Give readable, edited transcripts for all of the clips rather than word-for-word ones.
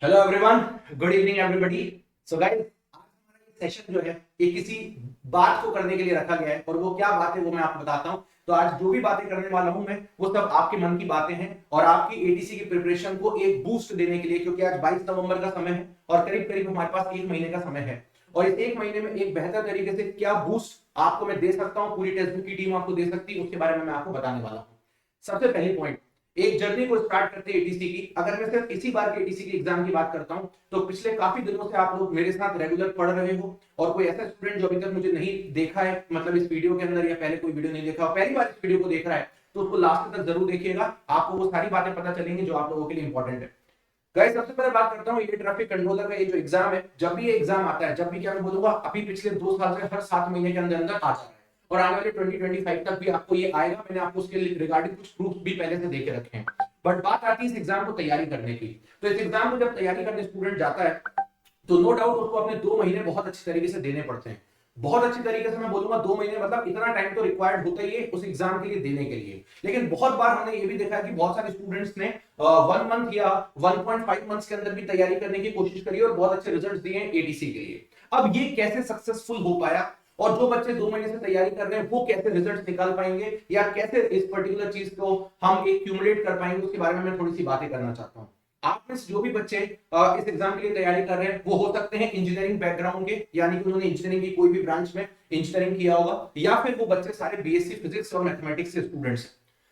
Hello everyone, good evening everybody. So guys, आज हमारा ये सेशन जो है ये किसी बात को करने के लिए रखा गया है और वो क्या बात है वो मैं आपको बताता हूँ। तो आज जो भी बातें करने वाला हूं मैं वो सब आपके मन की बातें हैं और आपकी एटीसी की प्रिपरेशन को एक बूस्ट देने के लिए, क्योंकि आज 22 नवंबर का समय है और करीब करीब हमारे पास एक महीने का समय है। और इस एक महीने में एक बेहतर तरीके से क्या बूस्ट आपको मैं दे सकता हूँ, पूरी टेक्स्ट बुक की टीम आपको दे सकती है, उसके बारे में मैं आपको बताने वाला हूँ। सबसे पहले पॉइंट, एक जर्नी को स्टार्ट करते हैं एटीसी की। अगर मैं सिर्फ इसी बार के एटीसी के एग्जाम की बात करता हूं तो पिछले काफी दिनों से आप लोग मेरे साथ रेगुलर पढ़ रहे हो और कोई ऐसा स्टूडेंट जो अभी तक मुझे नहीं देखा है, मतलब इस वीडियो के अंदर या पहले कोई वीडियो नहीं देखा और पहली बार इस वीडियो को देख रहा है, तो उसको लास्ट तक जरूर देखिएगा। आपको वो सारी बातें पता चलेंगी जो आप लोगों के लिए इंपॉर्टेंट है। गाइस, सबसे पहले बात करता हूँ ये ट्रैफिक कंट्रोलर का ये जो एग्जाम है। जब भी ये एग्जाम आता है, जब भी क्या मैं बोलूंगा, अभी पिछले 2 साल से हर 7 महीने के अंदर अंदर आ जा रहा है और आने वाले 2025 तक भी आपको ये आएगा। मैंने आपको उसके रिगार्डिंग कुछ प्रूफ भी पहले से देके रखे हैं। बट बात आती है इस एग्जाम को तैयारी करने की। तो इस एग्जाम को जब तैयारी करने स्टूडेंट जाता है तो नो डाउट उसको अपने 2 महीने बहुत अच्छी तरीके से देने पड़ते हैं। बहुत अच्छी तरीके से मैं बोलूंगा 2 महीने, मतलब इतना टाइम तो रिक्वायर्ड होता ही है उस एग्जाम के लिए देने के लिए। लेकिन बहुत बार हमने ये भी देखा है कि बहुत सारे स्टूडेंट्स ने 1 मंथ या 1.5 मंथ्स के अंदर भी तैयारी करने की कोशिश करी और बहुत अच्छे रिजल्ट दिए हैं एटीसी के लिए। अब ये कैसे सक्सेसफुल हो पाया और जो बच्चे 2 महीने से तैयारी कर रहे हैं वो कैसे रिजल्ट निकाल पाएंगे या कैसे इस पर्टिकुलर चीज को हम एक क्यूमुलेट कर पाएंगे, उसके बारे में मैं थोड़ी सी बातें करना चाहता हूँ। आप में से जो भी बच्चे इस एग्जाम के लिए तैयारी कर रहे हैं वो हो सकते हैं इंजीनियरिंग बैकग्राउंड के, यानी कि उन्होंने इंजीनियरिंग की कोई भी ब्रांच में इंजीनियरिंग किया होगा, या फिर वो बच्चे सारे बीएससी फिजिक्स और मैथमेटिक्स के स्टूडेंट्स हैं।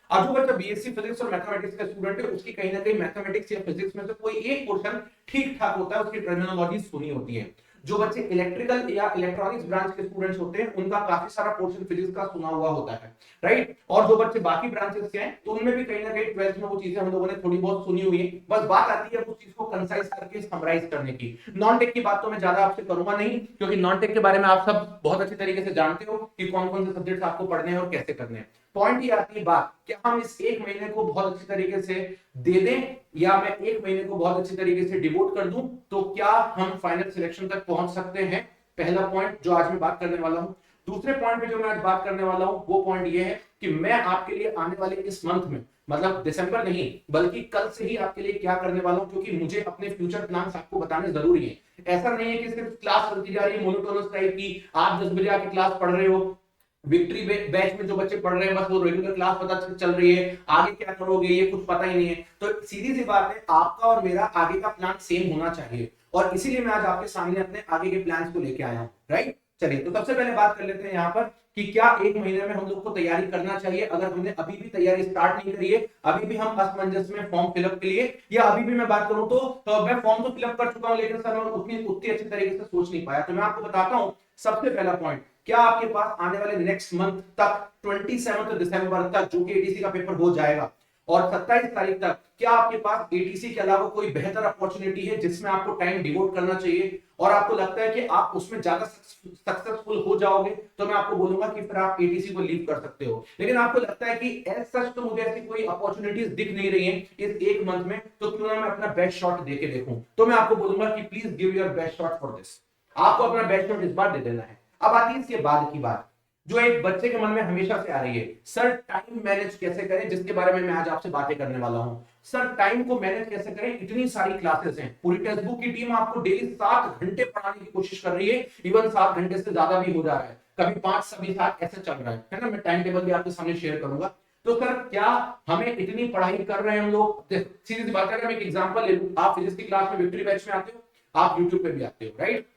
अब जो बच्चा बीएससी फिजिक्स और मैथमेटिक्स का स्टूडेंट है उसकी कहीं ना कहीं मैथमेटिक्स या फिजिक्स में से कोई एक पोर्शन ठीक ठाक होता है, उसकी टर्मिनोलॉजी सुनी होती है। जो बच्चे इलेक्ट्रिकल या इलेक्ट्रॉनिक्स ब्रांच के स्टूडेंट्स होते हैं उनका काफी सारा पोर्शन फिजिक्स का सुना हुआ होता है, राइट। और जो बच्चे बाकी ब्रांचेस के हैं तो उनमें भी कहीं ना कहीं 12th में वो चीजें हम लोगों ने थोड़ी बहुत सुनी हुई है। बस बात आती है उस चीज को कंसाइज करके समराइज करने की। नॉन टेक की बात तो मैं ज्यादा आपसे करूंगा नहीं, क्योंकि नॉन टेक के बारे में आप सब बहुत अच्छी तरीके से जानते हो कि कौन कौन से सब्जेक्ट्स आपको पढ़ने हैं और कैसे करने हैं। पॉइंट ये आती है बात, क्या हम इस एक महीने को बहुत अच्छी तरीके से दे दें या मैं एक महीने को बहुत अच्छी तरीके से डिवोट कर दूं तो क्या हम फाइनल सिलेक्शन तक पहुंच सकते हैं। पहला पॉइंट जो आज मैं बात करने वाला हूं। दूसरे पॉइंट पे जो मैं आज बात करने वाला हूं वो पॉइंट ये है कि मैं आपके लिए आने वाले इस मंथ में, मतलब दिसंबर नहीं बल्कि कल से ही आपके लिए क्या करने वाला हूं, क्योंकि मुझे अपने फ्यूचर प्लान्स आपको बताने जरूरी है। ऐसा नहीं है कि सिर्फ क्लास चलती जा रही है मोनोटोनस टाइप की, आप 10 बजे आके क्लास पढ़ रहे हो, विक्ट्री बैच में जो बच्चे पढ़ रहे हैं बस वो रेगुलर क्लास पता चल रही है, आगे क्या करोगे ये कुछ पता ही नहीं है। तो सीधी सी बात है, आपका और मेरा आगे का प्लान सेम होना चाहिए और इसीलिए मैं आज आपके सामने अपने आगे के प्लान्स को लेके आया हूं, राइट। चलिए, तो सबसे पहले बात कर लेते हैं यहाँ पर कि क्या एक महीने में हम लोग को तैयारी करना चाहिए। अगर हमने अभी भी तैयारी स्टार्ट नहीं करी है, अभी भी हम असमंजस में फॉर्म फिलअप के लिए, या अभी भी मैं बात करूं तो मैं फॉर्म तो फिलअप कर चुका हूं लेकिन सर मैं उतनी उतनी अच्छी तरीके से सोच नहीं पाया, तो मैं आपको बताता हूं। सबसे पहला पॉइंट, क्या आपके पास आने वाले नेक्स्ट मंथ तक 27 दिसंबर तक जो कि एटीसी का पेपर हो जाएगा और 27 तारीख तक क्या आपके पास एटीसी के अलावा कोई बेहतर अपॉर्चुनिटी है जिसमें आपको टाइम डिवोट करना चाहिए और आपको लगता है कि आप उसमें ज्यादा सक्सेसफुल हो जाओगे, तो मैं आपको बोलूंगा कि फिर आप एटीसी को लीव कर सकते हो। लेकिन आपको लगता है कि एज सच तो मुझे ऐसी कोई अपॉर्चुनिटीज दिख नहीं रही है इस एक मंथ में, तो क्यों ना मैं अपना बेस्ट शॉट दे के देखूं, तो मैं आपको बोलूंगा कि please give your best shot for this. आपको अपना बेस्ट शॉट इस बार दे देना है। अब आती है इसके बाद की बात जो एक बच्चे के मन में हमेशा से आ रही है, सर टाइम मैनेज कैसे करें, जिसके बारे में मैं आज आपसे बातें करने वाला हूं। सर टाइम को मैनेज कैसे करें, इतनी सारी क्लासेस हैं, पूरी टेक्स्ट बुक की टीम आपको डेली 7 घंटे पढ़ाने की कोशिश कर रही है, इवन 7 घंटे से ज्यादा भी हो जा रहा है, कभी 5 सभी 7 ऐसे चल रहा है ना। मैं टाइम टेबल भी आपके सामने शेयर करूंगा। तो सर क्या हमें इतनी पढ़ाई कर रहे हैं हम लोग, सीधी सी बात है, मैं एक एग्जांपल ले लूं, आप फिजिक्स की क्लास में विक्ट्री बैच में आते हो, आप यूट्यूब पे भी आते हो, राइट।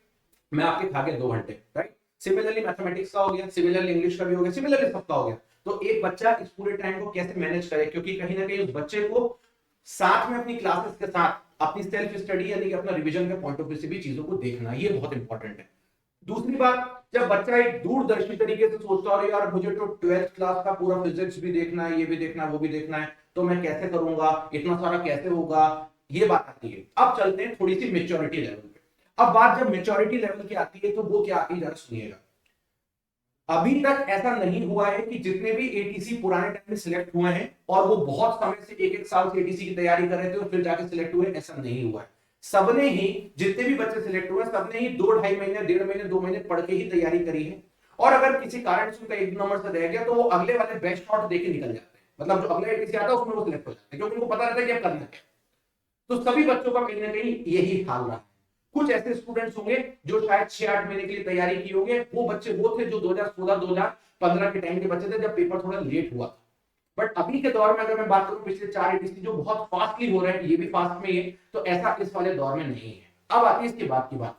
मैं आपके खा गया 2 घंटे, राइट। सिमिलरली मैथमेटिक्स का हो गया, सिमिलरली इंग्लिश का भी हो गया, सिमिलरली सबका हो गया। तो एक बच्चा इस पूरे टाइम को कैसे मैनेज करे, क्योंकि कहीं ना कहीं उस बच्चे को साथ में अपनी क्लासेस के साथ अपनी सेल्फ स्टडी यानी कि अपना रिवीजन के पॉइंट ऑफ व्यू से भी चीजों को देखना, ये बहुत इंपॉर्टेंट है। दूसरी बात, जब बच्चा एक दूरदर्शी तरीके से सोचता है यार मुझे तो 12th क्लास का पूरा फिजिक्स भी देखना है, ये भी देखना है, वो भी देखना है, तो मैं कैसे करूंगा, इतना सारा कैसे होगा, ये बात आती है। अब चलते हैं थोड़ी सी मेच्योरिटी लेवल पे। अब बात जब मेच्योरिटी लेवल की आती है तो वो क्या आती है जरा सुनिएगा। अभी तक ऐसा नहीं हुआ है कि जितने भी एटीसी पुराने टाइम में सिलेक्ट हुए हैं और वो बहुत समय से एक एक साल से एटीसी की तैयारी कर रहे थे और फिर जाके सिलेक्ट हुए, ऐसा नहीं हुआ है। सबने ही, जितने भी बच्चे सिलेक्ट हुए सबने ही 2 ढाई महीने, 1.5 महीने, 2 महीने पढ़ के ही तैयारी करी है। और अगर किसी कारण से उनका एक नंबर से रह गया तो वो अगले वाले बेस्ट शॉट देके निकल जाते हैं, मतलब जो अगला एटीसी आता है उसमें वो सिलेक्ट हो जाते हैं, क्योंकि उनको पता रहता है कि अब करना है। तो सभी बच्चों का कहीं ना कहीं यही हाल रहा है। कुछ ऐसे स्टूडेंट्स होंगे जो शायद 6-8 महीने के लिए तैयारी की होंगे, वो बच्चे वो थे जो 2016-2015 के टाइम के बच्चे थे जब पेपर थोड़ा लेट हुआ था। बट अभी के दौर में अगर मैं बात करूं पिछले 4 एडीसी जो बहुत फास्टली हो रहे हैं, ये भी फास्ट में ही है, तो ऐसा इस वाले दौर में नहीं है। अब आती है इसके बाद की बात।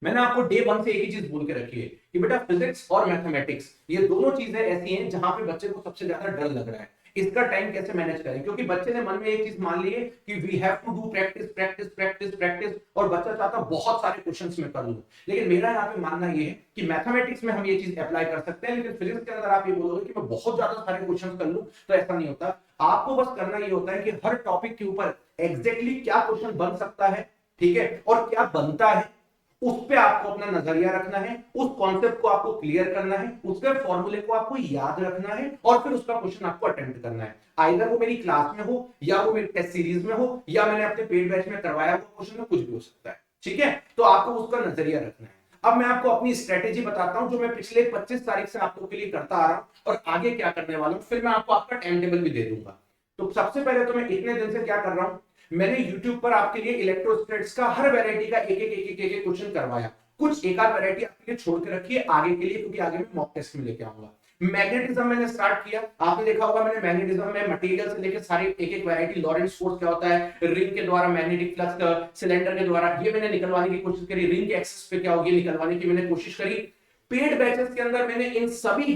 मैंने आपको डे 1 से एक ही चीज बोल के रखी है कि बेटा फिजिक्स और मैथमेटिक्स ये दोनों चीजें ऐसी हैं जहां पे बच्चे को सबसे ज्यादा डर लग रहा है। इसका टाइम कैसे मैनेज करें, क्योंकि बच्चे ने मन में एक चीज मान ली है कि we have to do practice practice practice practice, और बच्चा चाहता बहुत सारे क्वेश्चंस में कर लूं। लेकिन मेरा यहाँ पे मानना ये है कि मैथमेटिक्स में हम ये चीज अप्लाई कर सकते हैं, लेकिन फिजिक्स के अंदर आप ये बोलोगे कि मैं बहुत ज्यादा सारे क्वेश्चन कर लूं, तो ऐसा नहीं होता। आपको बस करना ये होता है कि हर टॉपिक के ऊपर एग्जैक्टली क्या क्वेश्चन बन सकता है, ठीक है, और क्या बनता है, उस पे आपको अपना नजरिया रखना है, उस कॉन्सेप्ट को आपको क्लियर करना है, उसके फॉर्मूले को आपको याद रखना है, और फिर उसका क्वेश्चन आपको अटेम्प्ट करना है। आइदर वो मेरी क्लास में हो, या वो मेरी टेस्ट सीरीज में हो, या मैंने अपने पेड बैच में करवाया हुआ क्वेश्चन में, कुछ भी हो सकता है। ठीक है, तो आपको उसका नजरिया रखना है। अब मैं आपको अपनी स्ट्रेटेजी बताता हूं जो मैं पिछले 25 तारीख से आप लोगों के लिए करता आ रहा हूं, और आगे क्या करने वाला हूं, फिर मैं आपको आपका टाइम टेबल भी दे दूंगा। तो सबसे पहले तो मैं इतने दिन से क्या कर रहा हूं, मैंने YouTube पर आपके लिए इलेक्ट्रोस्टैटिक्स का हर वैरायटी का एक क्वेश्चन करवाया। कुछ एक आध वैरायटी आपके लिए छोड़ के रखी है आगे के लिए, क्योंकि आगे मैं मॉक टेस्ट में लेके आऊंगा। मैग्नेटिज्म मैंने स्टार्ट किया, आपने देखा होगा मैंने मैग्नेटिज्म में मटेरियल से लेकर सारी एक वैरायटी, लॉरेंट्ज फोर्स क्या होता है, रिंग के द्वारा मैग्नेटिक फ्लक्स, सिलेंडर के द्वारा, ये मैंने निकलवाने की कोशिश करी, रिंग के एक्सिस पे क्या होगी निकलवाने की मैंने कोशिश करी। पेड बैचेस के अंदर मैंने इन सभी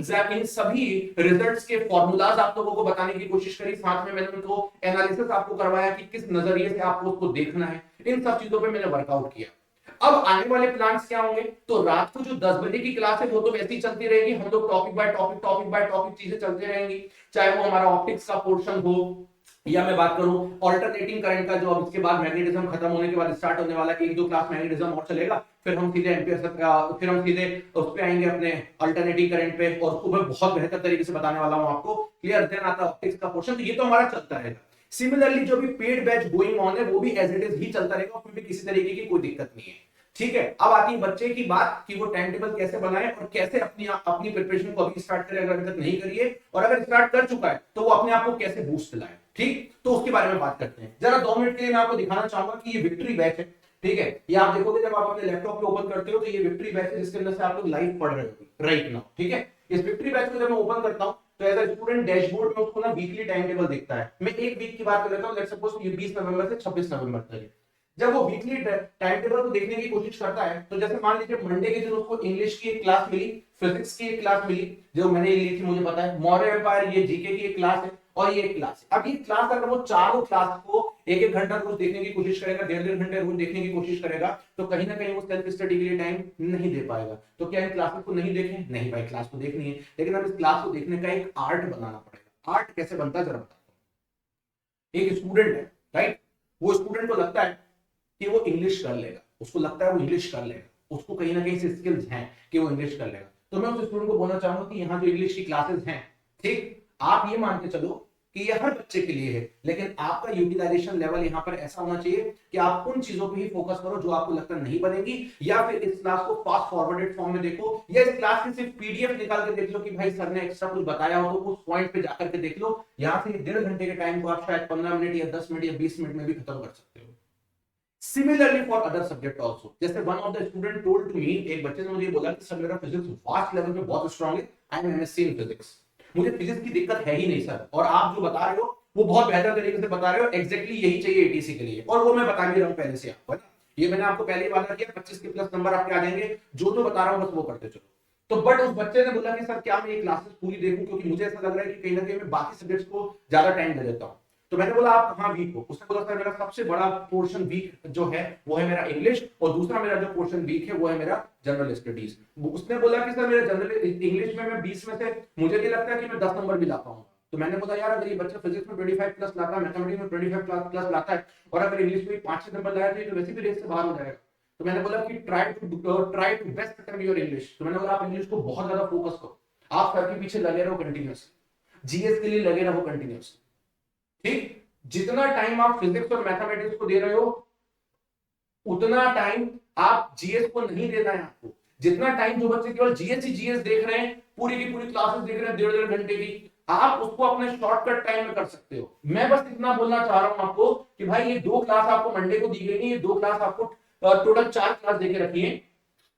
रिजल्ट्स के फॉर्मूलाज आप लोगों को बताने की कोशिश करी, साथ में मैंने उनको एनालिसिस आपको करवाया कि किस नजरिए से आपको उसको देखना है। इन सब चीजों पे मैंने वर्कआउट किया। अब आने वाले प्लान्स क्या होंगे, तो रात को जो 10 बजे की क्लास है वो तो वैसे ही चलती रहेगी, हम लोग टॉपिक बाय टॉपिक चीजें चलती रहेंगी, चाहे वो हमारा ऑप्टिक्स का पोर्शन हो, या मैं बात करूं ऑल्टरनेटिंग करंट का, जो अब इसके बाद मैग्नेटिज्म खत्म होने के बाद स्टार्ट होने वाला है, एक दो क्लास मैग्नेटिज्म और चलेगा, फिर हम सीधे एम्पियर फिर हम सीधे उस पे आएंगे अपने अल्टरनेटिंग करंट पे, और उसको मैं बहुत बेहतर तरीके से बताने वाला हूं आपको। क्लियर, देन आता है ऑप्टिक्स का पोर्शन, तो ये तो हमारा चलता रहेगा। सिमिलरली जो भी पेड बैच गोइंग ऑन है वो भी एज इट इज ही चलता रहेगा, उसमें भी किसी तरीके की कोई दिक्कत नहीं है। ठीक है, अब आती है बच्चे की बात कि वो टाइम टेबल कैसे बनाए और कैसे अपनी प्रिपरेशन को अभी स्टार्ट करे, अगर अभी तक नहीं करी है, और अगर स्टार्ट कर चुका है तो वो अपने आप को कैसे बूस्ट दिलाए। ठीक, तो उसके बारे में बात करते हैं। जरा 2 मिनट के लिए मैं आपको दिखाना चाहूंगा कि ये विक्ट्री बैच है। ठीक है, ये आप देखोगे जब आप अपने लैपटॉप पे ओपन करते हो तो ये विक्ट्री बैच है, जिसके अंदर से आप लोग लाइव पढ़ रहे हो राइट नाउ। ठीक है, इस विक्ट्री बैच को जब मैं ओपन करता हूं तो एज अ स्टूडेंट डैशबोर्ड में उसको ना वीकली टाइम टेबल दिखता है। मैं एक वीक की बात कर लेता हूं, लेट्स सपोज ये 20 नवंबर से 26 नवंबर तक है। जब वो वीकली टाइम टेबल को देखने की कोशिश करता है, तो जैसे मान लीजिए मंडे के दिन उसको इंग्लिश की एक क्लास मिली, फिजिक्स की एक क्लास मिली जो मैंने ली थी, मुझे पता है, मौर्य एम्पायर ये जीके की एक क्लास है, और ये एक क्लास है। अब ये क्लास अगर वो चारों क्लास को एक घंटा रोज देखने की कोशिश करेगा, 1.5 घंटे रोज देखने की कोशिश करेगा, तो कहीं ना कहीं वो सेल्फ स्टडी के लिए टाइम नहीं दे पाएगा। तो क्या इन क्लासेस को नहीं देखें, नहीं भाई, क्लास को देखनी है, लेकिन अब इस क्लास को देखने का एक आर्ट बनाना पड़ेगा। आर्ट कैसे बनता है जरा बताता हूं। एक स्टूडेंट है राइट, वो स्टूडेंट को लगता है कि वो इंग्लिश कर लेगा, उसको लगता है वो इंग्लिश कर लेगा, उसको कहीं ना कहीं से स्किल्स हैं कि वो इंग्लिश कर लेगा। तो मैं उस स्टूडेंट को बोलना चाहूंगा कि यहाँ जो इंग्लिश की क्लासेस हैं, ठीक, आप ये मान के चलो कि ये हर बच्चे के लिए है, लेकिन आपका यूटिलाइजेशन लेवल यहाँ पर ऐसा होना चाहिए कि आप उन चीजों पे ही फोकस करो जो आपको लगता नहीं बनेगी, या फिर इस क्लास को फास्ट फॉरवर्डेड फॉर्म में देखो, या इस क्लास की सिर्फ पीडीएफ निकाल के देख लो कि भाई सर ने एक्स्ट्रा कुछ बताया हो तो उस पॉइंट पे जाकर के देख लो। यहाँ से 1.5 घंटे के टाइम को आप शायद 15 मिनट या 10 मिनट या 20 मिनट में भी खत्म कर सकते हो। Similarly for other subject also, जैसे one of the student told to me, एक बच्चे ने मुझे बोला कि सर मेरा फिजिक्स वास्ट लेवल पे बहुत स्ट्रांग है, I am MSc in physics, मुझे फिजिक्स की दिक्कत है ही नहीं सर, और आप जो बता रहे हो वो बहुत बेहतर तरीके से बता रहे हो, एग्जैक्टली यही चाहिए एटीसी के लिए, और वो मैं बता भी रहा हूँ पहले से आपको, है ना, ये मैंने आपको पहले ही वादा किया, 25 के प्लस नंबर आपके आ जाएंगे, जो जो बता रहा हूँ बस वो करते चलो। तो बट उस बच्चे ने बोला कि सर क्या मैं ये क्लासेस पूरी देखूं, क्योंकि मुझे ऐसा लग रहा है कि कहीं ना कहीं मैं बाकी सब्जेक्ट्स को ज्यादा टाइम दे देता हूँ। तो मैंने बोला आप कहाँ वीक हो, उसने बोला सर मेरा सबसे बड़ा पोर्शन वीक जो है वो है मेरा इंग्लिश, और दूसरा मेरा जो पोर्शन वीक है वो है मेरा जनरल स्टडीज। उसने बोला कि सर मेरा जनरल इंग्लिश में मैं 20 में से मुझे नहीं लगता कि मैं 10 नंबर भी ला पाऊंगा। तो मैंने बोला यार अगर ये बच्चा फिजिक्स में 25 प्लस लाता है, मैथमेटिक्स में 25 प्लस लाता है, और अगर इंग्लिश में 5-6 नंबर लाया तो वैसे भी रेस से बाहर हो जाएगा। तो मैंने बोला कि try to best attempt your English. तो मैंने बोला आप इंग्लिश को बहुत ज्यादा फोकस करो, आप सर के पीछे लगे रहो कंटिन्यूअसली, जीएस के लिए लगे रहो कंटिन्यूअसली। ठीक, जितना टाइम आप फिजिक्स और मैथमेटिक्स को दे रहे हो उतना टाइम आप जीएस को नहीं देना है आपको। जितना टाइम जो बच्चे केवल जीएस ही जीएस देख रहे हैं, पूरी की पूरी क्लासेस देख रहे हैं 1.5 घंटे की, आप उसको अपने शॉर्टकट टाइम में कर सकते हो। मैं बस इतना बोलना चाह रहा हूं आपको कि भाई ये 2 क्लास आपको मंडे को दी गई नहीं, ये 2 क्लास आपको टोटल 4 क्लास देके रखी है।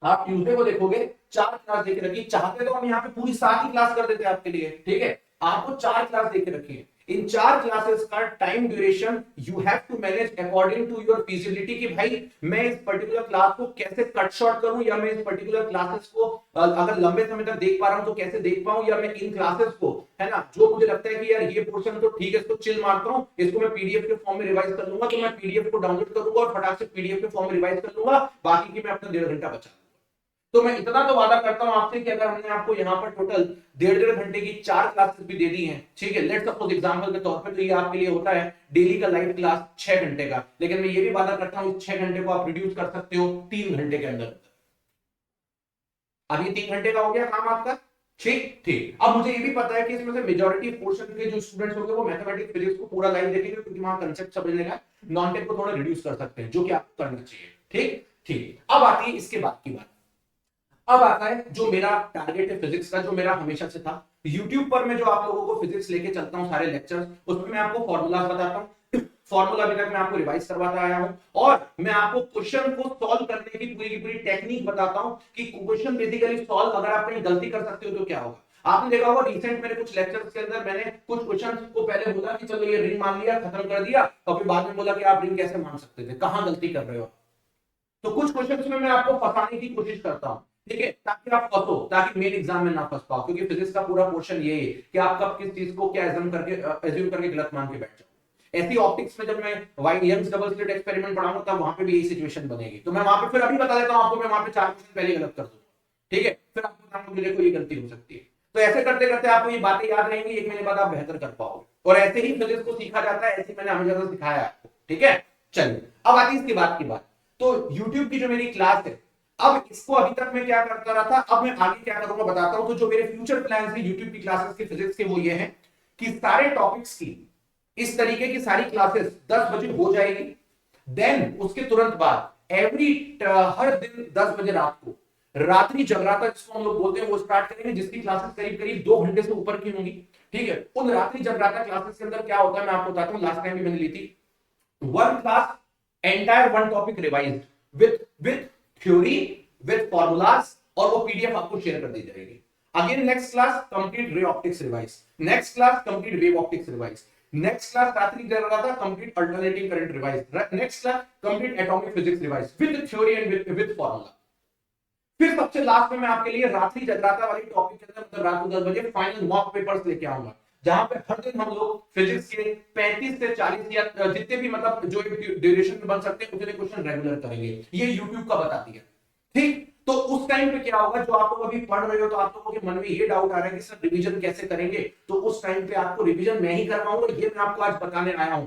आप ट्यूसडे को देखोगे 4 क्लास देके रखी, चाहते तो हम यहाँ पे पूरी 7 ही क्लास कर देते हैं आपके लिए, ठीक है। आपको 4 क्लास देके रखी है। इन 4 क्लासेस का time duration you have to manage according to your feasibility कि भाई मैं इस पर्टिकुलर क्लास को कैसे कट शॉर्ट करूं, या मैं इस पर्टिकुलर क्लासेस को अगर लंबे समय तक देख पा रहा हूं तो कैसे देख पाऊं, या मैं इन क्लासेस को, है ना, जो मुझे लगता है कि यार ये पोर्शन तो ठीक है, इसको चिल मारता हूं, इसको मैं पीडीएफ के फॉर्म में रिवाइज कर लूंगा, तो मैं पीडीएफ को डाउनलोड करूंगा और फटाक से पीडीएफ के फॉर्म में रिवाइज कर लूंगा, बाकी की मैं अपना 1.5 घंटा बचा। तो मैं इतना तो वादा करता हूं आपसे कि अगर हमने आपको यहाँ पर टोटल 1.5 घंटे की 4 क्लासेस भी दे दी हैं, ठीक है, लेट्स सपोज एग्जांपल के तौर पे, तो ये आपके लिए होता है डेली का लाइव क्लास 6 घंटे का, लेकिन मैं ये भी वादा करता हूं इस 6 घंटे को आप रिड्यूस कर सकते हो 3 घंटे के अंदर। अब ये 3 घंटे का हो गया काम आपका, ठीक ठीक। अब मुझे ये भी पता है कि इसमें से मेजॉरिटी पोर्शन के जो स्टूडेंट्स होंगे वो मैथमेटिक्स फिजिक्स को पूरा लाइव देखेंगे, क्योंकि वहां कांसेप्ट समझने का, नॉन टेक को थोड़ा रिड्यूस कर सकते हैं, जो कि आपको करना चाहिए, ठीक ठीक। अब आती है इसके बाद की बात। अब आता है जो मेरा टारगेट है फिजिक्स का, जो मेरा हमेशा से था। YouTube पर मैं जो आप लोगों को फिजिक्स लेके चलता हूं सारे लेक्चर्स, उसमें मैं आपको फॉर्मूलाज बताता हूं, फॉर्मूला अभी तक मैं आपको रिवाइज करवाता आया हूं, और मैं आपको क्वेश्चन को सॉल्व करने की पूरी टेक्निक बताता हूं कि क्वेश्चन बेसिकली सॉल्व, अगर आप कहीं गलती कर सकते हो तो क्या होगा। आपने देखा होगा रिसेंट मेरे कुछ लेक्चर्स के अंदर मैंने कुछ क्वेश्चन को पहले बोला कि चलो ये रिंग मान लिया, खत्म कर दिया, और फिर बाद में बोला कि आप रिंग कैसे मान सकते थे, कहां गलती कर रहे हो। तो कुछ क्वेश्चंस में मैं आपको फंसाने की कोशिश करता हूं, ठीक है, ताकि आप फंसो, ताकि मेन एग्जाम में ना फंस पाओ, क्योंकि फिजिक्स का पूरा पोर्शन ये है कि आप कब किस चीज को क्या एज्यूम करके गलत मान के बैठ जाओ। ऐसी ऑप्टिक्स में जब मैं वाइन यंग्स डबल स्लिट एक्सपेरिमेंट पढ़ाऊंगा तब वहां पे भी यही सिचुएशन बनेगी, तो मैं वहां पे फिर अभी बता देता हूं आपको, मैं वहां पे 4 क्वेश्चन पहले गलत कर दूंगा, ठीक है, फिर आपको बताऊंगा कि देखो ये गलती हो सकती है। तो ऐसे करते करते आपको ये बातें याद रहेंगी, 1 महीने बाद आप बेहतर कर पाओगे, और ऐसे ही फिजिक्स को सीखा जाता है, ऐसे मैंने हमेशा सिखाया है आपको, ठीक है। चलिए अब आती है इसके बाद की बात। तो YouTube की जो मेरी क्लास है, अब इसको अभी तक मैं क्या करता रहा था, अब मैं आगे क्या करूंगा बताता हूं। तो जो मेरे फ्यूचर प्लान है YouTube की क्लासेस के फिजिक्स के, वो ये है कि सारे टॉपिक्स की इस तरीके की सारी क्लासेस 10 बजे हो जाएगी। देन उसके तुरंत बाद हर दिन 10 बजे रात को रात्रि जगराता जिसको हम लोग बोलते हैं वो स्टार्ट करेंगे, जिसकी क्लासेस करीब करीब 2 घंटे से ऊपर की होंगी, ठीक है। उन रात्रि जगराता क्लासेस के अंदर क्या होता है मैं आपको बताता हूं, लास्ट टाइम भी मैंने ली थी। 1 class entire 1 topic revised with theory, with formulas, और वो पीडीएफ आपको शेयर कर दी जाएगी। Again next class complete ray optics revise, next class complete wave optics revise, next class रात्रि जगराता complete alternative current revise, next class complete atomic physics revise with theory and with formula. फिर सबसे last में मैं आपके लिए रात्रि जगराता वाली टॉपिक के अंदर, मतलब रात को 10 बजे फाइनल मॉक पेपर्स लेके आऊंगा, जहां पे हर दिन हम लोग फिजिक्स के 35 से 40 या जितने भी मतलब जो ड्यूरेशन में बन सकते हैं उतने क्वेश्चन रेगुलर करेंगे। ये YouTube का बताती है, ठीक। तो उस टाइम पे क्या होगा, जो आप लोग अभी पढ़ रहे हो तो आप लोगों के मन में ये डाउट आ रहा है कि सर रिवीजन कैसे करेंगे, तो उस टाइम पे आपको रिवीजन मैं ही करवाऊंगा, ये मैं आपको आज बताने आया हूं।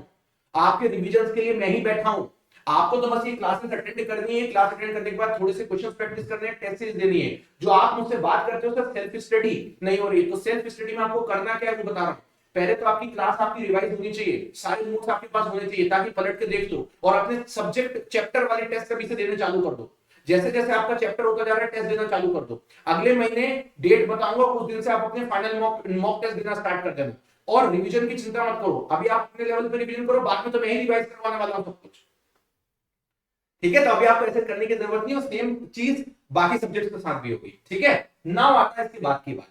आपके रिवीजन के लिए मैं ही बैठा हूं, आपको तो बस ये क्लासेस अटेंड करनी है, क्लास अटेंड करने के बाद थोड़े से क्वेश्चंस प्रैक्टिस करने हैं, टेस्ट सीरीज देनी है। जो आप मुझसे बात करते हो सर सेल्फ स्टडी नहीं हो रही है, तो सेल्फ स्टडी में आपको करना क्या है वो बता रहा हूं। पहले तो आपकी क्लास आपकी रिवाइज होनी चाहिए, सारे नोट्स आपके पास होने चाहिए, ताकि पलट के देख लो और अपने सब्जेक्ट चैप्टर वाले टेस्ट कभी से देने चालू कर दो। जैसे जैसे आपका चैप्टर होता जा रहा है टेस्ट देना चालू कर दो। अगले महीने डेट बताऊंगा, उस दिन से आप अपने फाइनल मॉक टेस्ट देना स्टार्ट कर देना। और रिवीजन की चिंता मत करो, अभी आप अपने लेवल पे रिवीजन करो, बाद में तो मैं ही रिवाइज करवाने वाला हूं सब कुछ, ठीक है। तो अभी आपको ऐसे करने की जरूरत नहीं है, सेम चीज बाकी सब्जेक्ट्स के साथ भी होगी, ठीक है। नाउ आता है इसके बाद की बात,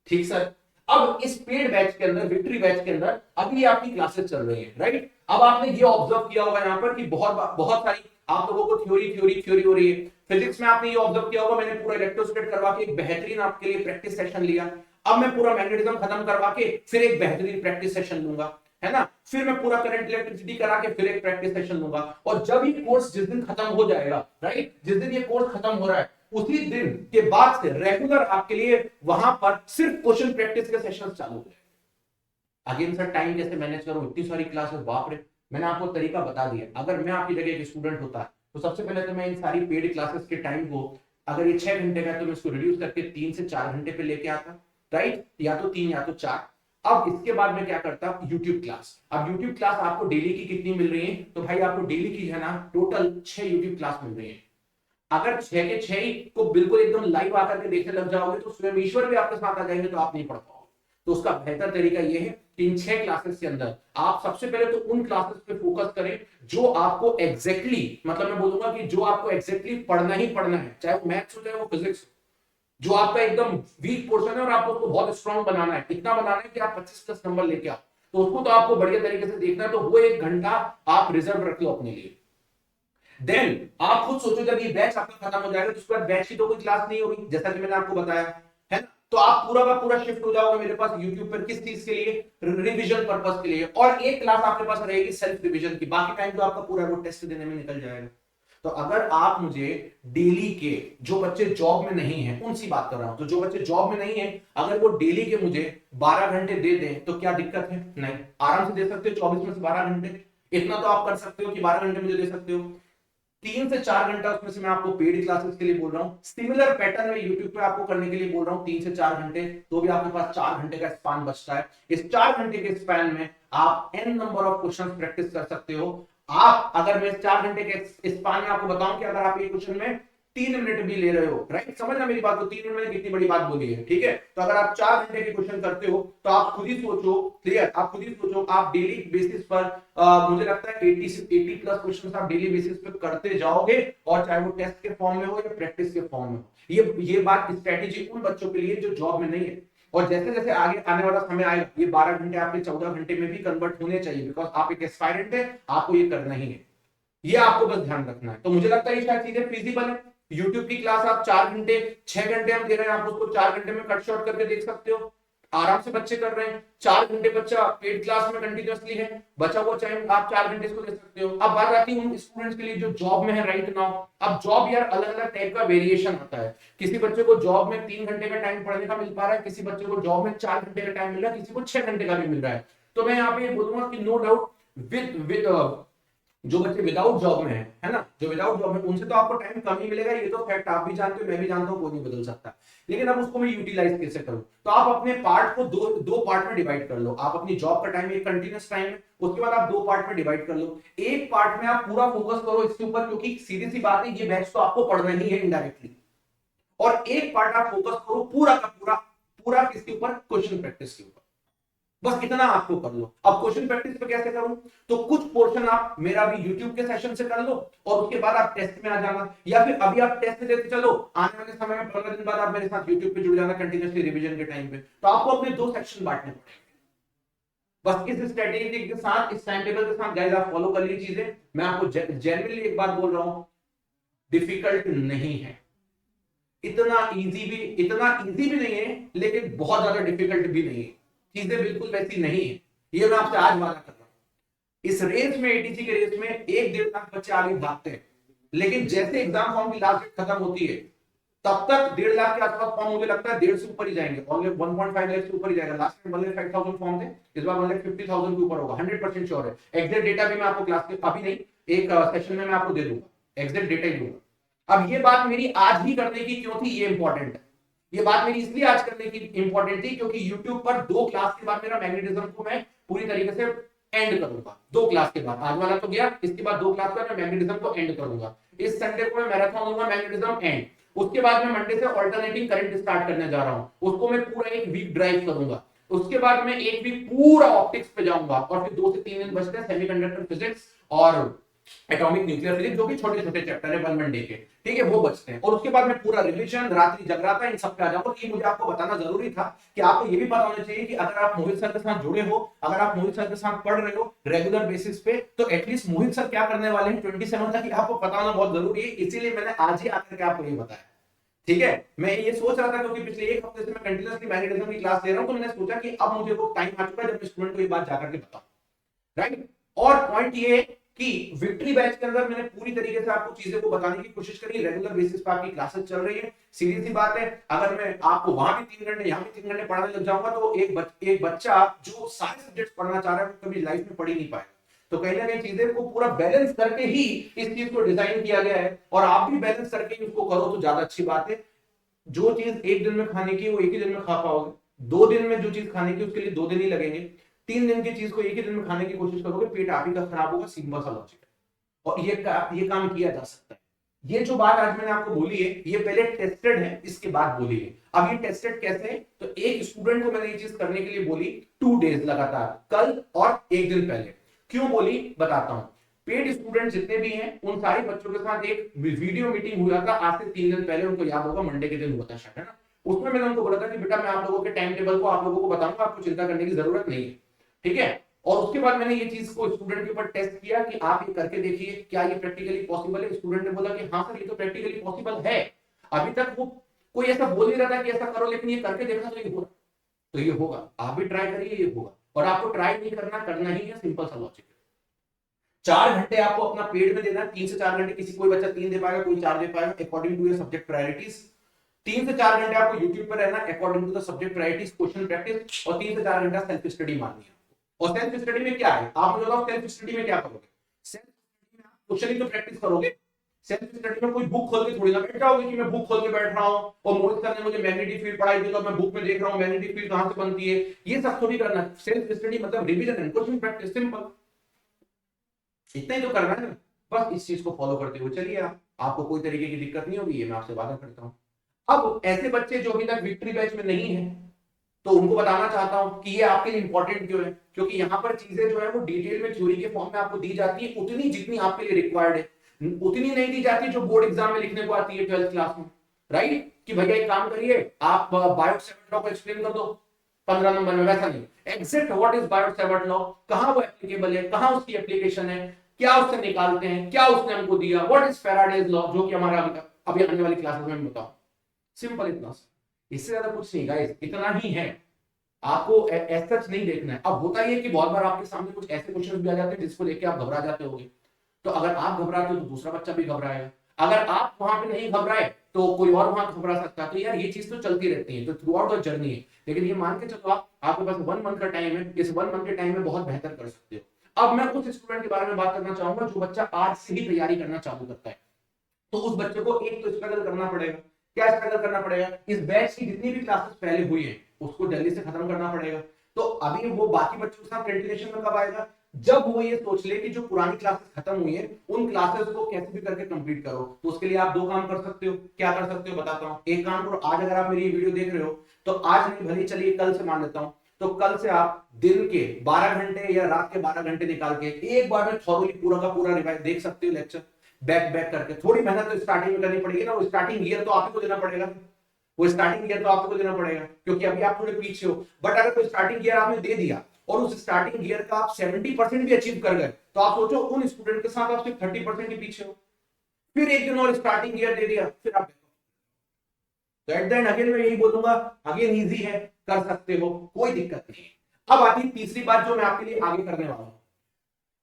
ठीक सर। अब इस पेड बैच के अंदर, विक्ट्री बैच के अंदर अभी आपकी क्लासेस चल रही है, राइट। अब आपने ये ऑब्जर्व किया होगा यहाँ पर कि बहुत सारी आप लोगों को थ्योरी हो रही है। फिजिक्स में आपने ये ऑब्जर्व किया होगा, मैंने पूरा इलेक्ट्रोस्टैटिक करवा के एक बेहतरीन आपके लिए प्रैक्टिस सेशन लिया। अब मैं पूरा मैग्नेटिज्म खत्म करवा के फिर एक बेहतरीन प्रैक्टिस सेशन लूंगा, है ना। फिर मैं पूरा करंट इलेक्ट्रिसिटी करा के फिर एक प्रैक्टिस सेशन लूंगा। और जब ये कोर्स जिस दिन खत्म हो जाएगा, राइट, जिस दिन ये कोर्स खत्म हो रहा है उसी दिन के बाद से रेगुलर आपके लिए वहां पर सिर्फ क्वेश्चन प्रैक्टिस के सेशंस चालू हो जाएंगे। अगेन सर टाइम कैसे मैनेज करूं, इतनी सारी क्लासेस, बाप रे। मैंने आपको तरीका बता दिया। अगर मैं आपकी जगह एक स्टूडेंट होता तो सबसे पहले तो मैं इन सारी पेड क्लासेस के टाइम को, अगर ये 6 घंटे का है तो मैं इसको रिड्यूस करके 3 से 4 घंटे पे लेके आता, राइट, या तो 3 या तो 4। अब इसके बाद में क्या करता, YouTube क्लास। अब YouTube क्लास आपको डेली की कितनी मिल रही है, तो भाई आपको डेली की है ना टोटल 6 YouTube क्लास मिल रही है। अगर 6 के 6 को बिल्कुल एकदम लाइव आकर के देखने लग जाओगे तो स्वयं ईश्वर भी आपके साथ आ जाएंगे, तो आप नहीं पढ़ पाओगे। तो उसका बेहतर तरीका यह है कि इन 6 क्लासेस के अंदर आप सबसे पहले तो उन क्लासेस पे फोकस करें जो आपको एग्जैक्टली मतलब मैं बोलूंगा कि जो आपको एग्जैक्टली पढ़ना ही पढ़ना है, चाहे वो मैथ्स हो चाहे वो फिजिक्स हो, जो आपका एकदम वीक पोर्शन है और आपको उसको बहुत स्ट्रांग बनाना है, इतना बनाना है कि आप 25+ नंबर लेके आओ, तो उसको तो आपको बढ़िया तरीके से देखना है। तो वो 1 घंटा आप रिजर्व रख लो अपने लिए। देन आप खुद सोचो जब ये बैच आपका खत्म हो जाएगा तो उसके बाद बैच की तो कोई क्लास नहीं होगी, जैसा कि मैंने आपको बताया है ना, तो आप पूरा का पूरा शिफ्ट हो जाओगे मेरे पास यूट्यूब पर। किस चीज के लिए? रिवीजन पर्पस के लिए। और एक क्लास आपके पास रहेगी सेल्फ रिवीजन की, बाकी टाइम तो आपका पूरा वो टेस्ट देने में निकल जाएगा। तो अगर आप मुझे डेली के, जो बच्चे जॉब में नहीं है उनसी बात कर रहा हूं, तो जो बच्चे जॉब में नहीं है अगर वो डेली के मुझे 12 घंटे दे दें तो क्या दिक्कत है? नहीं, आराम से दे सकते हो 24 में से 12 घंटे। इतना तो आप कर सकते हो कि 12 घंटे मुझे दे सकते हो। 3 से 4 घंटा उसमें से मैं आपको पेड क्लासेस के लिए बोल रहा हूं, सिमिलर पैटर्न में यूट्यूब पे आपको करने के लिए बोल रहा हूं 3 से 4 घंटे, तो भी आपके पास 4 घंटे का स्पान बचता है। इस 4 घंटे के स्पैन में आप n number of question practice कर सकते हो। आप अगर मैं 4 घंटे के स्पान में आपको बताऊं कि अगर आप एक क्वेश्चन में 3 मिनट भी ले रहे हो, राइट, समझना मेरी बात को, 3 मिनट में कितनी बड़ी बात बोली है, ठीक है। तो अगर आप 4 घंटे के क्वेश्चन करते हो तो आप खुद ही सोचो, क्लियर, आप खुद ही सोचो, आप डेली बेसिस पर मुझे लगता है 80 से 80+ क्वेश्चन आप डेली बेसिस पे करते जाओगे, और चाहे वो टेस्ट के फॉर्म में हो या प्रैक्टिस के फॉर्म में हो। ये बात स्ट्रेटेजी उन बच्चों के लिए जो जॉब में नहीं है, और जैसे जैसे आगे आने वाला समय आएगा ये 12 घंटे आपके 14 घंटे में भी कन्वर्ट होने चाहिए, बिकॉज आप एक एस्पायरेंट है, आपको ये करना ही है, ये आपको बस ध्यान रखना है। तो मुझे लगता है ये शायद चीजें फिजिबल है। यूट्यूब की क्लास आप 4 घंटे 6 घंटे हम दे रहे हैं, आप उसको 4 घंटे में कट शॉर्ट करके देख सकते हो, आराम से बच्चे कर रहे हैं। 4 घंटे बच्चा पेड क्लास में कंटिन्यूअसली है, बचा हुआ टाइम आप 4 घंटे इसको दे सकते हो। अब बात आती है उन स्टूडेंट्स के लिए जो जॉब में है राइट नाउ। अब जॉब यार अलग अलग टाइप का वेरिएशन होता है, किसी बच्चे को जॉब में 3 घंटे का टाइम पढ़ने का मिल पा रहा है, किसी बच्चे को जॉब में 4 घंटे का टाइम मिल रहा है, किसी को 6 घंटे का भी मिल रहा है। तो मैं यहाँ पे बोलूंगा कि नो डाउट विद जो बच्चे विदाउट जॉब में है ना, जो विदाउट जॉब में, उनसे तो आपको टाइम कम ही मिलेगा, ये तो फैक्ट आप भी जानते हो, मैं भी जानता हूँ, कोई नहीं बदल सकता। लेकिन अब उसको मैं यूटिलाइज कैसे करूं? तो आप अपने पार्ट को दो पार्ट में डिवाइड कर लो। आप अपनी जॉब का टाइम एक कंटिन्यूअस टाइम है, उसके बाद आप 2 पार्ट में डिवाइड कर लो। एक पार्ट में आप पूरा फोकस करो इसके ऊपर, क्योंकि सीधी सी बात है ये बैच तो आपको पढ़ना ही है इनडायरेक्टली। और एक पार्ट आप फोकस करो पूरा का पूरा पूरा किसके ऊपर? क्वेश्चन प्रैक्टिस के ऊपर। बस इतना आपको कर लो। अब क्वेश्चन प्रैक्टिस पे कैसे करूं? तो कुछ पोर्शन आप मेरा भी यूट्यूब के सेशन से कर लो, और उसके बाद आप टेस्ट में आ जाना, या फिर अभी आप टेस्ट देते चलो, आने वाले समय में 15 दिन बाद आप मेरे साथ यूट्यूब पे जुड़ जाना कंटिन्यूअसली रिवीजन के टाइम पे। तो आपको अपने 2 सेक्शन बांटने पड़ेंगे। बस इस स्ट्रेटेजी के साथ, इस टाइम टेबल के साथ गाइस आप फॉलो कर ली चीजें। मैं आपको जेन्युइनली एक बात बोल रहा हूं, डिफिकल्ट नहीं है, इतना इजी भी नहीं है, लेकिन बहुत ज्यादा डिफिकल्ट भी नहीं है। चीजें बिल्कुल वैसी नहीं है, ये मैं आपसे आज वादा कर रहा हूं। इस रेस में, एटीसी के रेस में 1-1.5 लाख बच्चे आगे भागते हैं, लेकिन जैसे एग्जाम फॉर्म की लास्ट डेट खत्म होती है तब तक 1.5 लाख के आसपास फॉर्म मुझे लगता है 1.5 से ऊपर ही जाएंगे, ऑलरेडी 1.5 लाख से ऊपर ही जाएगा। लास्ट टाइम 1,05,000 फॉर्म थे, इस बार 1,50,000 के ऊपर होगा, 100% श्योर है। एग्जैक्ट डेटा भी मैं आपको क्लास के अभी नहीं, एक सेशन में मैं आपको दे दूंगा, एग्जैक्ट डेटा ही दूंगा। अब ये बात मेरी आज ही करने की क्यों थी, ये इंपॉर्टेंट है। ये बात मेरी इसलिए आज करने की इंपॉर्टेंट थी क्योंकि YouTube पर 2 क्लास के बाद मेरा मैग्नेटिज्म को मैं पूरी तरीके से एंड करूंगा। 2 क्लास के बाद, आज वाला तो गया, इसके बाद 2 क्लास पर मैं मैग्नेटिज्म को एंड करूंगा। इस संडे को मैं मैराथन लूंगा, मैग्नेटिज्म एंड। उसके बाद मैं मंडे से अल्टरनेटिंग करंट स्टार्ट करने जा रहा हूं, उसको मैं पूरा एक वीक ड्राइव करूंगा। उसके बाद मैं एक वीक पूरा ऑप्टिक्स पे जाऊंगा, और फिर 2 से 3 दिन बचते हैं सेमीकंडक्टर फिजिक्स और एटॉमिक न्यूक्लियर फिजिक्स, जो कि छोटे छोटे चैप्टर है 1 डे के, ठीक है, वो बचते हैं। और उसके बाद में पूरा रिवीजन, रात्रि जगराता, इन सब पे आ जाऊंगा। ये मुझे आपको बताना जरूरी था कि आपको ये भी पता होना चाहिए कि अगर आप मोहित सर के साथ जुड़े हो, अगर आप मोहित सर के साथ पढ़ रहे हो रेगुलर बेसिस पे, तो एटलीस्ट मोहित सर क्या करने वाले हैं 27 तक, आपको पता होना बहुत जरूरी है। इसीलिए मैंने आज ही आकर के आपको ये बताया, ठीक है। मैं ये सोच रहा था क्योंकि पिछले 1 हफ्ते से मैं कंटिन्यूअसली मैग्नेटिज्म की क्लास ले रहा हूं, तो मैंने सोचा कि अब मुझे वो टाइम आ चुका है जब मैं स्टूडेंट को ये बात जाकर के बताऊं, राइट। और पॉइंट ये कि विक्ट्री बैच के अंदर मैंने पूरी तरीके से आपको चीजें को बताने की कोशिश करी, रेगुलर बेसिस पर आपकी क्लासेस चल रही है। सीधी सी बात है, अगर मैं आपको वहां भी 3 घंटे यहां भी 3 घंटे पढ़ाने लग जाऊंगा तो एक बच्चा जो सारे सब्जेक्ट पढ़ना चाह रहा है वो कभी लाइफ में पढ़ ही नहीं पाएगा। तो कहीं ना कहीं चीजें को पूरा बैलेंस करके ही इस चीज को डिजाइन किया गया है, और आप भी बैलेंस करके ही उसको करो तो ज्यादा अच्छी बात है। जो चीज 1 दिन में खाने की वो 1 ही दिन में खा पाओगे, 2 दिन में जो चीज खाने की उसके लिए 2 दिन ही लगेंगे, 3 दिन की चीज को 1 ही दिन में खाने की कोशिश करोगे, पेट आप ही का खराब होगा, सिंपल सा लॉजिक है। और ये काम किया जा सकता है, ये जो बात आज मैंने आपको बोली है ये पहले टेस्टेड है, इसके बाद बोली है। अब ये टेस्टेड कैसे है, तो एक स्टूडेंट को मैंने ये चीज करने के लिए बोली 2 डेज लगातार, कल और एक दिन पहले। क्यों बोली बताता हूं। पेड स्टूडेंट जितने भी हैं उन सारे बच्चों के साथ एक वीडियो मीटिंग हुआ था आज से 3 दिन पहले, उनको याद होगा मंडे के दिन हुआ था शायद, है ना। उसमें मैंने उनको बोला था कि बेटा मैं आप लोगों के टाइम टेबल को आप लोगों को बताऊंगा, आपको चिंता करने की जरूरत नहीं है, ठीक है। और उसके बाद मैंने ये चीज को स्टूडेंट के ऊपर टेस्ट किया कि आप ये करके देखिए क्या ये प्रैक्टिकली पॉसिबल है। स्टूडेंट ने बोला कि हाँ सर ये तो प्रैक्टिकली पॉसिबल है। अभी तक वो कोई ऐसा बोल नहीं रहा था कि ऐसा करो, लेकिन ये करके देखा तो ये होगा, तो ये होगा। आप भी ट्राई करिए, ये होगा। और आपको ट्राई नहीं करना, करना ही है, सिंपल सा लॉजिक है। 4 घंटे आपको अपना पेड में देना है, 3 से 4 घंटे। किसी कोई बच्चा 3 दे पाएगा, कोई 4 दे पाएगा, according to your subject priorities. 3 से 4 घंटे आपको यूट्यूब पर रहना according to the subject priorities, question practice, और 3 से 4 घंटा सेल्फ स्टडी मारनी है। और सेल्फ स्टडी में क्या है, आप मुझे बताओ सेल्फ स्टडी में क्या करोगे। सेल्फ स्टडी में आप क्वेश्चन ही तो प्रैक्टिस करोगे। सेल्फ स्टडी में कोई बुक खोल के थोड़ी ना बैठ जाओगे कि मैं बुक खोल के बैठ रहा हूं और मोहित सर ने मुझे मैग्नेटिक फील्ड पढ़ाई थी तो मैं बुक में देख रहा हूं मैग्नेटिक फील्ड कहां से बनती है। ये सब थोड़ी करना। सेल्फ स्टडी मतलब revision and question practice, simple. इतना ही तो करना है। बस इस चीज को फॉलो करते हुए चलिए, आपको कोई तरीके की दिक्कत नहीं होगी, ये मैं आपसे वादा करता हूं। अब ऐसे बच्चे जो अभी तक विक्ट्री बैच में नहीं है, तो उनको बताना चाहता हूं कि ये आपके लिए इंपॉर्टेंट क्यों है। क्योंकि यहां पर चीजें जो है वो डिटेल में थ्योरी के फॉर्म में आपको दी जाती है, उतनी जितनी आपके लिए रिक्वायर्ड है, उतनी नहीं दी जाती जो बोर्ड एग्जाम में लिखने को आती है 12th क्लास में। राइट, कि भैया एक काम करिए आप बायोट सेवर्ट लॉ को एक्सप्लेन कर दो 15 नंबर में। वैसा नहीं, exact what is Biot Savart law, कहां वो एप्लीकेबल है, कहां उसकी एप्लीकेशन है, क्या उससे निकालते हैं, क्या उसने हमको दिया, व्हाट इज फैराडेज लॉ, जो कि हमारा अभी आने वाली क्लासेस में बताओ। सिंपल इतना, इससे ज्यादा कुछ नहीं गाइस, इतना ही है। आपको ऐसा नहीं देखना है। अब होता ही है कि बहुत बार आपके सामने कुछ ऐसे क्वेश्चन भी आ जाते हैं जिसको लेके आप घबरा जाते होंगे। तो अगर आप घबराते हो तो दूसरा बच्चा भी घबराएगा। अगर आप वहां पे नहीं घबराए तो कोई और वहां घबरा सकता है। तो यार ये चीज तो चलती रहती है, तो थ्रू आउट द जर्नी है। लेकिन ये मान के चलो आपके पास 1 मंथ का टाइम है, इस 1 मंथ के टाइम में बहुत बेहतर कर सकते हो। अब मैं उस स्टूडेंट के बारे में बात करना चाहूंगा जो बच्चा आज से ही तैयारी करना चालू करता है। तो उस बच्चे को एक तो स्ट्रगल करना पड़ेगा। क्या स्ट्रगल करना पड़ेगा, इस बैच की जितनी भी क्लासेस पहले हुई है उसको जल्दी से खत्म करना पड़ेगा। तो अभी वो बाकी बच्चों के साथ कंटिन्यूएशन में कब आएगा, जब वो ये सोच ले कि जो पुरानी क्लासेस खत्म हुई है उन क्लासेस को कैसे भी करके कंप्लीट करो। तो उसके लिए आप 2 काम कर सकते हो। क्या कर सकते हो बताता हूं। एक काम करो, आज अगर आप मेरी वीडियो देख रहे हो तो आज नहीं, भले चलिए कल से मान लेता हूं, तो कल से आप दिन के 12 घंटे या रात के 12 घंटे निकाल के एक बार में थॉरोली पूरा का पूरा रिवाइज देख सकते हो लेक्चर, बैक बैक करके। थोड़ी मेहनत तो स्टार्टिंग में करनी पड़ेगी ना, वो स्टार्टिंग ईयर तो आपको देना पड़ेगा, वो स्टार्टिंग ईयर तो आपको देना पड़ेगा क्योंकि अभी आप थोड़े पीछे हो। बट अगर कोई स्टार्टिंग ईयर आपने दे दिया और उस स्टार्टिंग ईयर का आप 70% भी अचीव कर गए, तो आप सोचो उन स्टूडेंट के साथ आप सिर्फ 30% ही पीछे हो। फिर एक दिन और स्टार्टिंग ईयर दे दिया, फिर आप तो एट द एंड अगेन मैं यही बोलूंगा, अगेन इजी है, कर सकते हो, कोई दिक्कत नहीं है। अब आती तीसरी बात जो मैं आपके लिए आगे करने वाला हूं।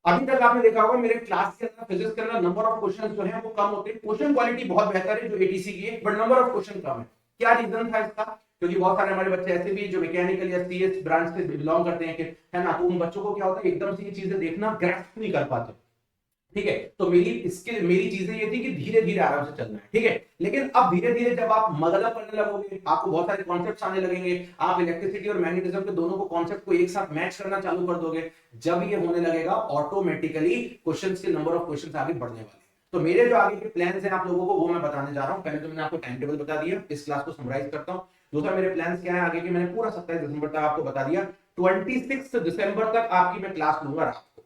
अभी तक आपने देखा होगा मेरे क्लास के अंदर फिजिक्स के अंदर नंबर ऑफ क्वेश्चन जो है वो कम होते हैं। क्वेश्चन क्वालिटी बहुत बेहतर है जो एटीसी की है, बट नंबर ऑफ क्वेश्चन कम है। क्या रीजन था इसका, क्योंकि बहुत सारे हमारे बच्चे ऐसे भी जो मैकेनिकल या सीएस ब्रांच से बिलोंग करते हैं, है ना, तो उन बच्चों को क्या होता है एकदम से ये चीजें देखना ग्रैस्प नहीं कर पाते। ठीक है, तो मेरी चीजें ये थी कि धीरे धीरे आराम से चलना है, ठीक है। लेकिन अब धीरे धीरे जब आप मगला करने लगोगे, आपको बहुत सारे कॉन्सेप्ट्स आने लगेंगे, आप इलेक्ट्रिसिटी और मैग्नेटिज्म के दोनों को कॉन्सेप्ट को एक साथ मैच करना चालू कर दोगे, जब ये होने लगेगा ऑटोमेटिकली क्वेश्चंस के नंबर ऑफ क्वेश्चंस आगे बढ़ने वाले हैं। तो मेरे जो आगे के प्लान्स हैं आप लोगों को वो मैं बताने जा रहा हूं। पहले तो मैंने आपको टाइम टेबल बता दिया, इस क्लास को समराइज करता हूं। दूसरा मेरे प्लान्स क्या है आगे के, मैंने पूरा 27 दिसंबर तक आपको बता दिया। 26 दिसंबर तक आपकी मैं क्लास लूंगा रात को,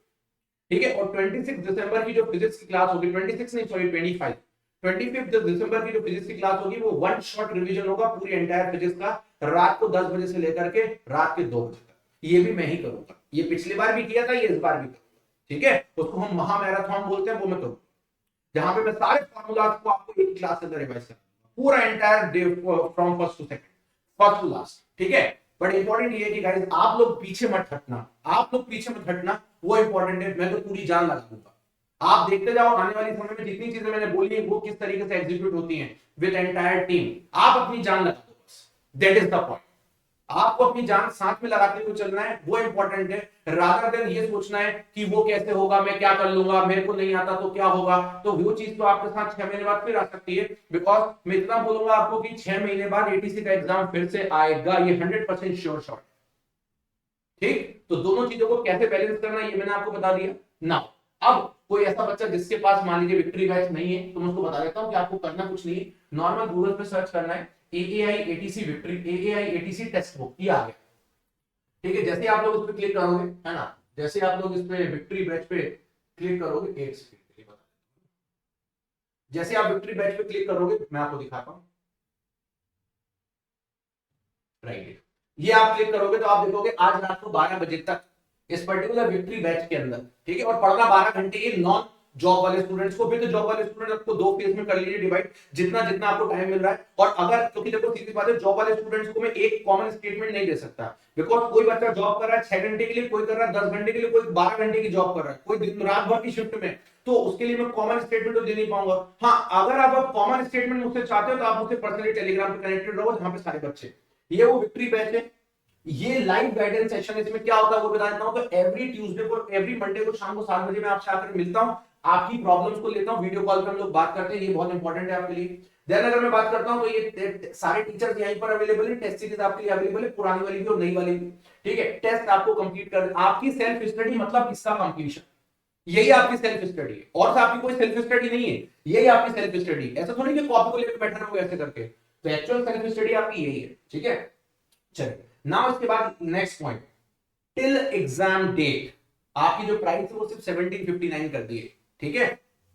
ठीक है। और 26 दिसंबर की जो फिजिक्स की क्लास होगी, 26 नहीं सॉरी 25 दिसंबर की जो फिजिक्स की क्लास होगी वो 1 शॉट रिवीजन होगा पूरी एंटायर फिजिक्स का, रात को 10 बजे से लेकर के रात के 2 बजे तक। ये भी मैं ही करूंगा, ये पिछली बार भी किया था, ये इस बार भी करूंगा, ठीक है। उसको हम महा मैराथन बोलते हैं, वो मैं करूंगा, जहां पे मैं सारे फार्मूलाज को आपको एक क्लास के अंदर रिवाइज करूंगा पूरा entire day from first to second, first to last, ठीक है। बट इंपॉर्टेंट ये है कि गाइस आप लोग पीछे मत हटना, आप लोग पीछे मत हटना, वो इंपॉर्टेंट है। मैं तो पूरी जान लगा दूंगा, आप देखते जाओ आने वाली समय में जितनी चीजें मैंने बोली है वो किस तरीके से एग्जीक्यूट होती हैं विद एंटायर टीम। आप अपनी जान लगा दो बस, दैट इज द पॉइंट। आपको अपनी जान साथ में लगाते हुए चलना है, वो इंपॉर्टेंट है, रादर देन ये सोचना है कि वो कैसे होगा, मैं क्या कर लूंगा, मेरे को नहीं आता तो क्या होगा। तो वो चीज तो आपके साथ 6 महीने बाद फिर आ सकती है, बिकॉज मैं इतना बोलूंगा आपको कि 6 महीने बाद एटीसी का एग्जाम फिर से आएगा, ये 100% श्योर शॉट, ठीक। तो दोनों चीजों को कैसे बैलेंस करना है ये मैंने आपको बता दिया ना। अब कोई ऐसा बच्चा जिसके पास मान लीजिए विक्ट्री बैच नहीं है, तो मैं उसको बता देता हूँ कि आपको करना कुछ नहीं है, नॉर्मल गूगल पे सर्च करना है AAI ATC victory, AAI ATC text book, ये आ गया। ठीक है, जैसे आप लोग इस पे क्लिक करोगे, है ना, जैसे आप लोग इस पे विक्ट्री बैच पे क्लिक करोगे, एक सेकंड के लिए बता, जैसे आप विक्ट्री बैच पे क्लिक करोगे मैं आपको दिखाता हूं, राइट, ये आप क्लिक करोगे तो आप देखोगे आज रात को 12 बजे तक इस पर्टिकुलर विक्ट्री बैच के अंदर, ठीक है, और पढ़ना 12 घंटे ये नॉन जॉब वाले स्टूडेंट्स को, भी तो जॉब वाले स्टूडेंट आपको दो फेज में कर लीजिए डिवाइड, जितना जितना आपको टाइम मिल रहा है। और अगर, क्योंकि देखो सीधी बात है, जॉब वाले स्टूडेंट्स को मैं एक कॉमन स्टेटमेंट नहीं दे सकता, बिकॉज कोई बच्चा जॉब कर रहा है 6 घंटे के लिए, कोई कर रहा है 10 घंटे के लिए, कोई 12 घंटे की जॉब कर रहा है, कोई दिन रात भर की शिफ्ट में, तो उसके लिए मैं कॉमन स्टेटमेंट तो दे नहीं पाऊंगा। हाँ, अगर आप कॉमन स्टेटमेंट मुझसे चाहते हो तो आप मुझसे पर्सनली टेलीग्राम पे कनेक्टेड रहो, जहां पे सारे बच्चे, ये वो विक्ट्री बैच है, ये लाइव गाइडेंस सेशन, इसमें क्या होता है वो बता देता हूं। तो एवरी ट्यूसडे को, एवरी मंडे को शाम को 7 बजे मैं आपसे आकर मिलता हूं, आपकी प्रॉब्लम्स को लेता हूं, वीडियो कॉल पे हम लोग बात करते हैं, ये बहुत इंपॉर्टेंट है आपके लिए। देन अगर मैं बात करता हूं तो ये सारे टीचर्स यहीं पर अवेलेबल है, टेस्ट सीरीज आपके लिए अवेलेबल है, पुरानी वाली भी और नई वाली भी, ठीक है। टेस्ट आपको कंप्लीट कर, आपकी सेल्फ स्टडी मतलब इसका कंप्लीशन, यही आपकी सेल्फ स्टडी है, और आपकी कोई सेल्फ स्टडी नहीं है, यही आपकी सेल्फ स्टडी। ऐसा थोड़ी कि कॉपी को लेकर बैठे रहोगे ऐसे करके, तो एक्चुअल सेल्फ स्टडी आपकी यही है, ठीक है। चलिए नाउ इसके बाद next point, till exam date आपकी जो प्राइस है वो सिर्फ 1759 कर दी है, ठीक है।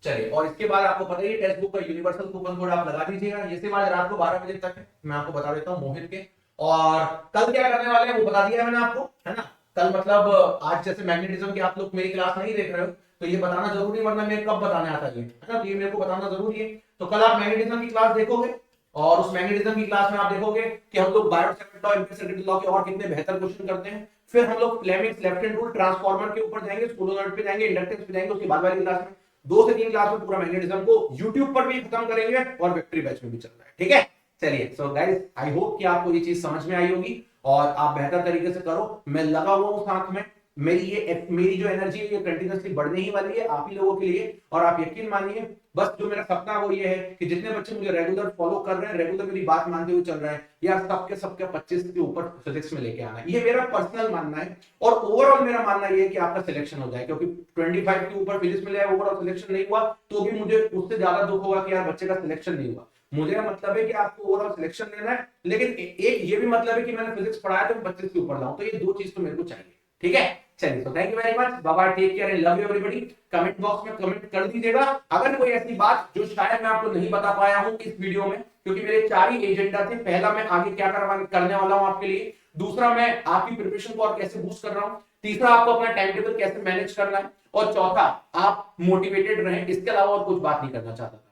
चलिए, और इसके बाद आपको पता है टेक्स्ट बुक का यूनिवर्सल कूपन कोड आप लगा दीजिएगा, ये सिर्फ आज रात को 12 बजे तक है, मैं आपको बता देता हूँ मोहित के। और कल क्या करने वाले हैं वो बता दिया है मैंने आपको, है ना। कल मतलब आज जैसे मैग्नेटिज्म की आप लोग मेरी क्लास नहीं देख रहे हो तो ये बताना जरूरी है, वरना मैं कब बताने आता है ना, तो ये मेरे को बताना जरूरी है। तो कल आप मैग्नेटिज्म की क्लास देखोगे, और उस मैग्नेटिज्म की क्लास में आप देखोगे कि हम लोग Biot circuit law, empirical circuit law के और कितने बेहतर क्वेश्चन करते हैं। फिर हम लोग Fleming's left hand rule, transformer के ऊपर जाएंगे, सोलेनॉइड पे जाएंगे, इंडक्टेंस पे जाएंगे, उसके बाद वाली क्लास में 2 से 3 क्लास में पूरा मैग्नेटिज्म को YouTube पर भी खत्म करेंगे, और विक्ट्री बैच में भी चल रहा है, ठीक है। चलिए, सो गाइस आई होप कि आपको ये चीज समझ में आई होगी और आप बेहतर तरीके से करो, मैं लगा हुआ हूं साथ में, मेरी जो एनर्जी है ये कंटिन्यूअसली बढ़ने ही वाली है आप ही लोगों के लिए। और आप यकीन मानिए, बस जो मेरा सपना वो ये है कि जितने बच्चे मुझे रेगुलर फॉलो कर रहे हैं, रेगुलर मेरी बात मानते हुए चल रहे हैं, यार सबके 25 के ऊपर फिजिक्स में लेके आना है, ये मेरा पर्सनल मानना है। और ओवरऑल मेरा मानना ये है कि आपका सिलेक्शन हो जाए, क्योंकि 25 के ऊपर फिजिक्स में ले आए, ओवरऑल सिलेक्शन नहीं हुआ तो भी मुझे उससे ज्यादा दुख होगा कि यार बच्चे का सिलेक्शन नहीं हुआ। मुझे मतलब है कि आपको ओवरऑल सिलेक्शन लेना है, लेकिन एक ये भी मतलब है कि मैंने फिजिक्स पढ़ाया तो 25 के ऊपर लाऊं, तो ये 2 चीज तो मेरे को चाहिए, ठीक है। चलिए, तो thank you very much, bye bye, take care and love you everybody. Comment box में कमेंट कर दीजिएगा अगर कोई ऐसी बात जो शायद मैं आपको नहीं बता पाया हूं इस वीडियो में, क्योंकि मेरे 4 ही एजेंडा थे। पहला, मैं आगे क्या करने वाला हूं आपके लिए, दूसरा, मैं आपकी प्रिपरेशन को और कैसे बूस्ट कर रहा हूं, तीसरा, आपको अपना टाइम टेबल कैसे मैनेज करना है, और चौथा, आप मोटिवेटेड रहें। इसके अलावा और कुछ बात नहीं करना चाहता था।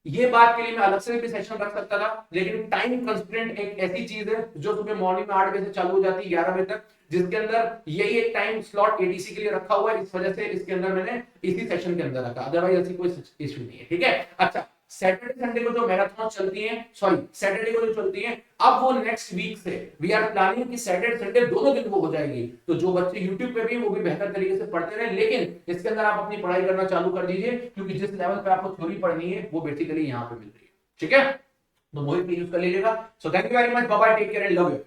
ये बात के लिए मैं अलग से भी सेशन रख सकता था, लेकिन टाइम कंस्ट्रेंट एक ऐसी चीज है जो सुबह मॉर्निंग में 8 बजे से चालू हो जाती है 11 बजे तक, जिसके अंदर यही एक टाइम स्लॉट एडीसी के लिए रखा हुआ है, इस वजह से इसके अंदर मैंने इसी सेशन के अंदर रखा, अदरवाइज ऐसी कोई इशू नहीं है, ठीक है। अच्छा, सैटरडे संडे को जो मैराथन चलती है, सॉरी सैटरडे को जो चलती है, अब वो नेक्स्ट वीक से वी आर प्लानिंग कि सैटरडे संडे दोनों दिन वो हो जाएगी। तो जो बच्चे यूट्यूब पे भी वो भी बेहतर तरीके से पढ़ते रहे, लेकिन इसके अंदर आप अपनी पढ़ाई करना चालू कर दीजिए, क्योंकि जिस लेवल पे आपको थ्योरी पढ़नी है वो बेसिकली यहाँ पे मिल रही है, ठीक है। तो मोहित भी यूज कर लीजिएगा। So thank you very much, bye bye, take care and love you.